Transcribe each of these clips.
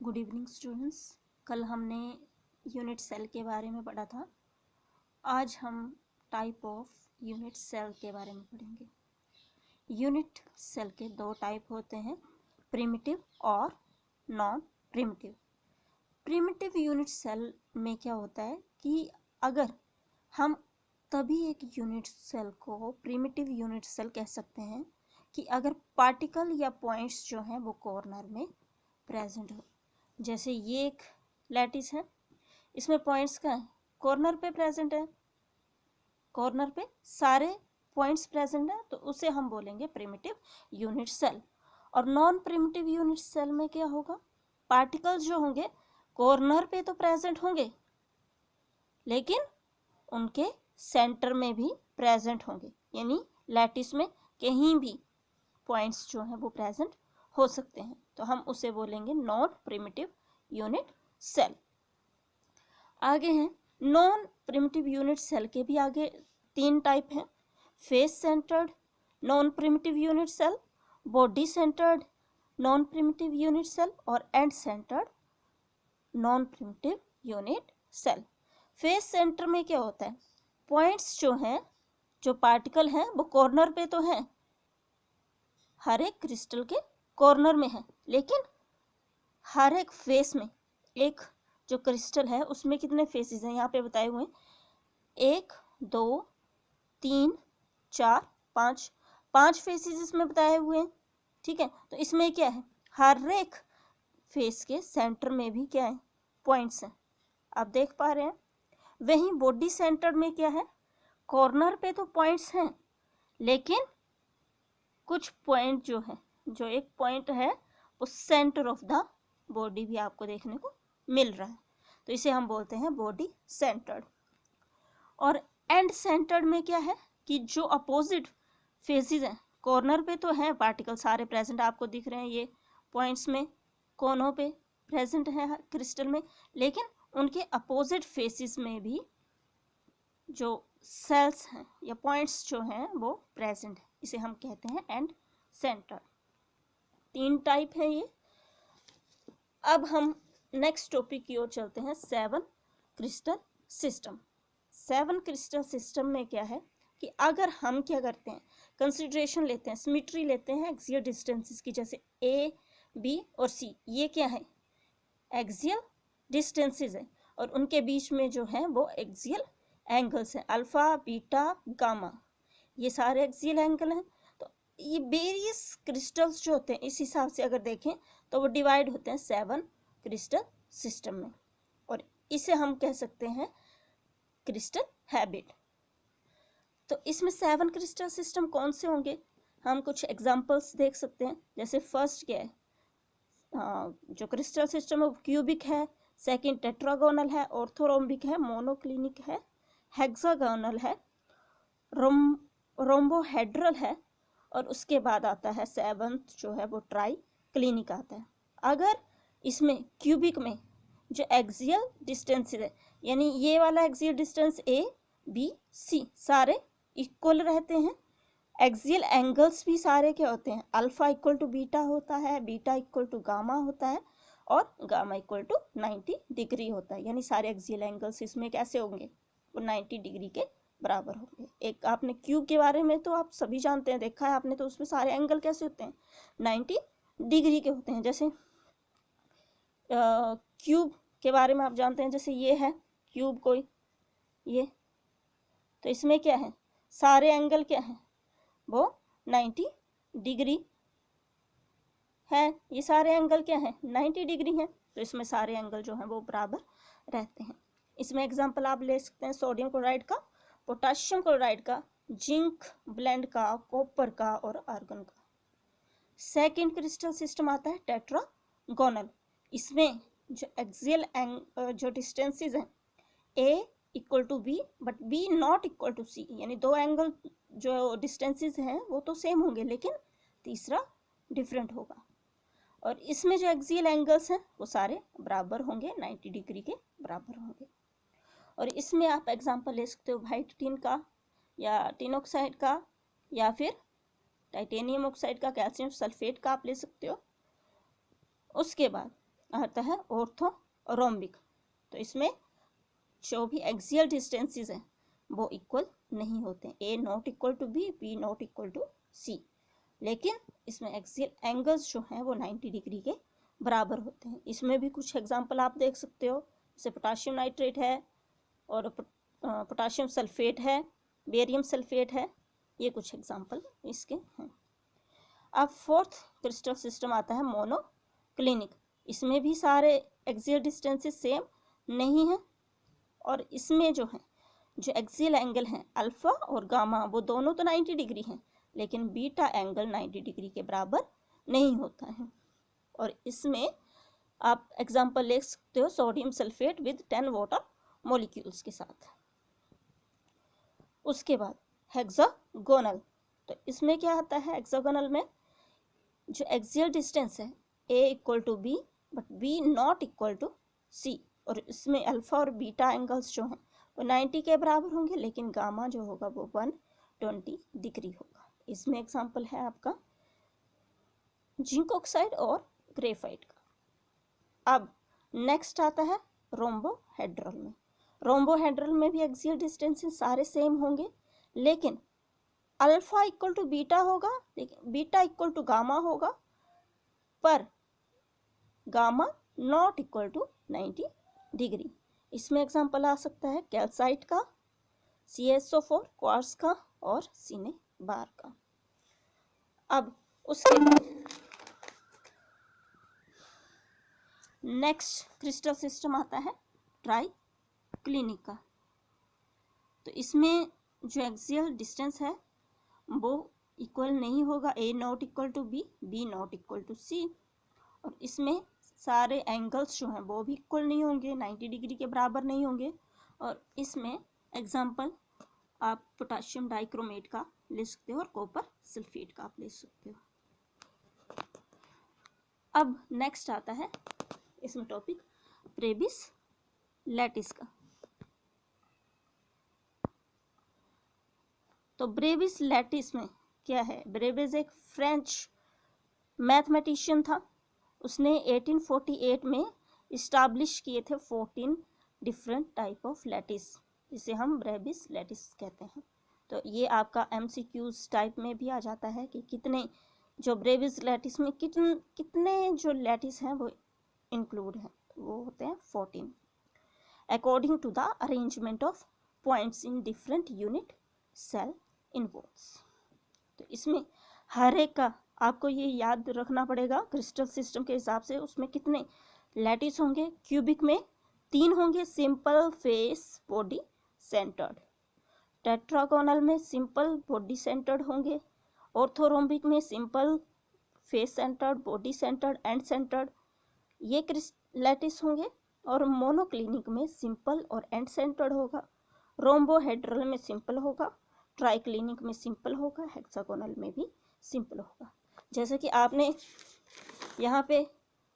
Good evening students. कल हमने unit cell के बारे में पढ़ा था। आज हम टाइप ऑफ यूनिट सेल के बारे में पढ़ेंगे। यूनिट सेल के दो टाइप होते हैं, प्रिमिटिव और non primitive. Primitive unit cell में क्या होता है कि अगर हम तभी एक यूनिट सेल को प्रिमिटिव यूनिट सेल कह सकते हैं कि अगर पार्टिकल या पॉइंट्स जो हैं वो कॉर्नर में प्रेजेंट हो। जैसे ये एक लैटिस है, इसमें पॉइंट्स का कॉर्नर पे प्रेजेंट है, कॉर्नर पे सारे पॉइंट्स प्रेजेंट है, तो उसे हम बोलेंगे प्रिमिटिव यूनिट सेल। और नॉन प्रिमिटिव यूनिट सेल में क्या होगा, पार्टिकल्स जो होंगे कॉर्नर पे तो प्रेजेंट होंगे लेकिन उनके सेंटर में भी प्रेजेंट होंगे, यानी लैटिस में कहीं भी पॉइंट्स जो हैं वो प्रेजेंट हो सकते हैं, तो हम उसे बोलेंगे नॉन प्रिमिटिव यूनिट सेल। आगे हैं नॉन प्रिमिटिव यूनिट सेल के भी आगे तीन टाइप हैं, face centred non primitive unit cell, body centred non primitive unit cell और end centred non primitive unit cell. Face centre में क्या होता है, पॉइंट्स जो हैं, जो पार्टिकल हैं वो कॉर्नर पे तो हैं, हर एक क्रिस्टल के कॉर्नर में है, लेकिन हर एक फेस में, एक जो क्रिस्टल है उसमें कितने फेसेस हैं यहाँ पे बताए हुए हैं, 1 2 3 4 5, 5 फेसेस इसमें बताए हुए हैं। ठीक है, तो इसमें क्या है, हर एक फेस के सेंटर में भी क्या है, पॉइंट्स हैं, आप देख पा रहे हैं। वहीं बॉडी सेंटर में क्या है, कॉर्नर पे तो पॉइंट्स हैं लेकिन कुछ पॉइंट जो है, जो एक पॉइंट है वो सेंटर ऑफ द बॉडी भी आपको देखने को मिल रहा है, तो इसे हम बोलते हैं बॉडी सेंटर्ड। और एंड सेंटर्ड में क्या है कि जो अपोजिट फेसेस हैं, कॉर्नर पे तो हैं पार्टिकल सारे प्रेजेंट, आपको दिख रहे हैं ये पॉइंट्स में, कोनों पे प्रेजेंट है क्रिस्टल में, लेकिन उनके अपोजिट फेसेस में भी जो सेल्स हैं या पॉइंट्स जो हैं वो प्रेजेंट है, इसे हम कहते हैं एंड सेंटर। तीन टाइप है ये। अब हम नेक्स्ट टॉपिक की ओर चलते हैं, 7 क्रिस्टल सिस्टम। 7 क्रिस्टल सिस्टम में क्या है कि अगर हम क्या करते हैं, कंसिडरेशन लेते हैं, सिमेट्री लेते हैं एक्सियल डिस्टेंसेस की, जैसे ए बी और सी, ये क्या है, एक्सियल डिस्टेंसेस है और उनके बीच में जो है वो एक्सियल एंगल्स हैं, अल्फा बीटा गामा, ये सारे एक्सियल एंगल हैं। तो ये वेरियस क्रिस्टल्स जो होते हैं, इस हिसाब से अगर देखें तो वो डिवाइड होते हैं 7 क्रिस्टल सिस्टम में, और इसे हम कह सकते हैं क्रिस्टल हैबिट। तो इसमें 7 क्रिस्टल सिस्टम कौन से होंगे, हम कुछ एग्जांपल्स देख सकते हैं। जैसे फर्स्ट क्या है, जो क्रिस्टल सिस्टम है वो क्यूबिक है, सेकंड टेट्रागोनल है, ऑर्थोरोम्बिक है, मोनोक्लिनिक है, हेक्सागोनल है, रोम्बोहेड्रल है, और उसके बाद आता है 7th जो है वो ट्राई क्लिनिक आता है। अगर इसमें क्यूबिक में जो एक्सियल डिस्टेंस है, यानी ये वाला axial distance A B C सारे इक्वल रहते हैं, एक्सियल एंगल्स भी सारे क्या होते हैं, अल्फा इक्वल टू बीटा होता है, बीटा इक्वल टू गामा होता है, और गामा इक्वल टू 90 डिग्री होता है, यानी सारे एक्सियल एंगल्स इसमें कैसे होंगे, वो 90 डिग्री के बराबर होंगे। एक आपने क्यूब के बारे में तो आप सभी जानते हैं, देखा है आपने, तो उसमें सारे एंगल कैसे होते हैं, 90 डिग्री के होते हैं। जैसे क्यूब के बारे में आप जानते हैं, जैसे ये है क्यूब कोई, ये तो इसमें क्या है, सारे एंगल क्या है, वो 90 डिग्री है, ये सारे एंगल क्या है, 90 डिग्री है, तो इसमें सारे एंगल जो हैं वो बराबर रहते हैं। इसमें एग्जांपल आप ले सकते हैं सोडियम क्लोराइड का, पोटाशियम क्लोराइड का, जिंक ब्लेंड का, कॉपर का और आर्गन का। सेकंड क्रिस्टल सिस्टम आता है टेट्रागोनल। इसमें जो एक्सियल जो डिस्टेंसेस हैं, A equal to B but B not equal to C, यानी दो एंगल जो डिस्टेंसेस हैं वो तो सेम होंगे लेकिन तीसरा डिफरेंट होगा, और इसमें जो एक्सियल एंगल्स हैं वो सारे बराबर होंगे, 90 डिग्री के बराबर होंगे। और इसमें आप एग्जांपल ले सकते हो वाइट टिन का, या टिन ऑक्साइड का, या फिर टाइटेनियम ऑक्साइड का, कैल्शियम सल्फेट का आप ले सकते हो। उसके बाद आता है ऑर्थोरोम्बिक। तो इसमें जो भी एक्सियल डिस्टेंसेस हैं वो इक्वल नहीं होते, A not equal to B not equal to C, लेकिन इसमें एक्सियल एंगल्स जो हैं वो 90 डिग्री के बराबर होते हैं। इसमें भी कुछ एग्जांपल आप देख सकते हो, जैसे पोटाशियम नाइट्रेट है और पोटाशियम सल्फेट है, बेरियम सल्फेट है, ये कुछ एग्जांपल इसके हैं। अब फोर्थ क्रिस्टल सिस्टम आता है मोनोक्लिनिक। इसमें भी सारे एक्सियल डिस्टेंसेस सेम नहीं हैं और इसमें जो है जो एक्सियल एंगल हैं अल्फा और गामा वो दोनों तो 90 डिग्री हैं, लेकिन बीटा एंगल 90 डिग्री के बराबर नहीं होता है। और इसमें आप एग्जांपल ले सकते हो sodium sulphate with 10 water molecules के साथ। उसके बाद हेक्सागोनल, तो इसमें क्या आता है, हेक्सागोनल में जो एक्सियल डिस्टेंस है A equal to B but B not equal to C, और इसमें अल्फा और बीटा एंगल्स जो हैं वो 90 के बराबर होंगे, लेकिन गामा जो होगा वो 120 डिग्री होगा। इसमें एग्जांपल है आपका जिंक ऑक्साइड और ग्रेफाइट का। अब नेक्स्ट आता है रोम्बोहेड्रल में। रोम्बोहेड्रल में भी एक्सियल डिस्टेंसेस सारे सेम होंगे, लेकिन अल्फा इक्वल टू बीटा होगा, लेकिन बीटा इक्वल टू गामा होगा, पर gamma not equal to 90 degree. इसमें एग्जांपल आ सकता है कैल्साइट का, CaSO4, क्वार्ट्ज का और सिनेबार का। अब उसके बाद नेक्स्ट क्रिस्टल सिस्टम आता है ट्राइक्लिनिक का। तो इसमें जो एक्सियल डिस्टेंस है वो इक्वल नहीं होगा, A not equal to B not equal to C, और इसमें सारे एंगल्स जो हैं वो भी इक्वल नहीं होंगे, 90 डिग्री के बराबर नहीं होंगे। और इसमें एग्जांपल आप पोटाशियम डाइक्रोमेट का ले सकते हो और कॉपर सल्फेट का आप ले सकते हो। अब नेक्स्ट आता है इसमें टॉपिक ब्रेविस लैटिस का। तो ब्रेविस लैटिस में क्या है, ब्रेविस एक फ्रेंच मैथमेटिशियन था। उसने 1848 में इस्टाब्लिश किए थे 14 डिफरेंट टाइप ऑफ लैटिस, जिसे हम ब्रेविस लैटिस कहते हैं। तो ये आपका MCQs टाइप में भी आ जाता है कि कितने जो ब्रेविस लैटिस में कितने जो लैटिस हैं वो इंक्लूड हैं, वो होते हैं 14 according to the arrangement of points in different unit cell involves. तो इसमें हर एक का आपको ये याद रखना पड़ेगा क्रिस्टल सिस्टम के हिसाब से, उसमें कितने लैटिस होंगे। क्यूबिक में 3 होंगे, simple, face, body centred. Tetragonal में सिंपल, बॉडी सेंटर्ड होंगे। ऑर्थोरोम्बिक में simple, face centred, body centred, and centred, ये लैटिस होंगे। और मोनोक्लिनिक में सिंपल और एंड सेंटर्ड होगा। रोम्बोहेड्रल में सिंपल होगा, ट्राइक्लिनिक में सिंपल होगा, हेक्सागोनल में भी सिंपल होगा। जैसे कि आपने यहाँ पे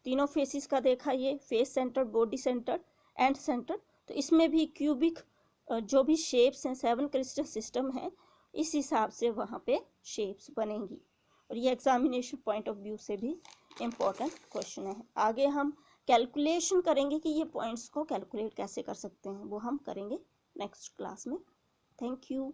तीनों फेसिस का देखा, ये face centred, body centred, and centred. तो इसमें भी क्यूबिक जो भी शेप्स हैं, 7 क्रिस्टल सिस्टम है, इस हिसाब से वहाँ पे शेप्स बनेंगी। और ये एग्जामिनेशन पॉइंट ऑफ व्यू से भी इम्पोर्टेंट क्वेश्चन है। आगे हम कैलकुलेशन करेंगे कि ये पॉइंट्स को कैलकुलेट कैसे कर सकते हैं, वो हम करेंगे नेक्स्ट क्लास में। Thank you.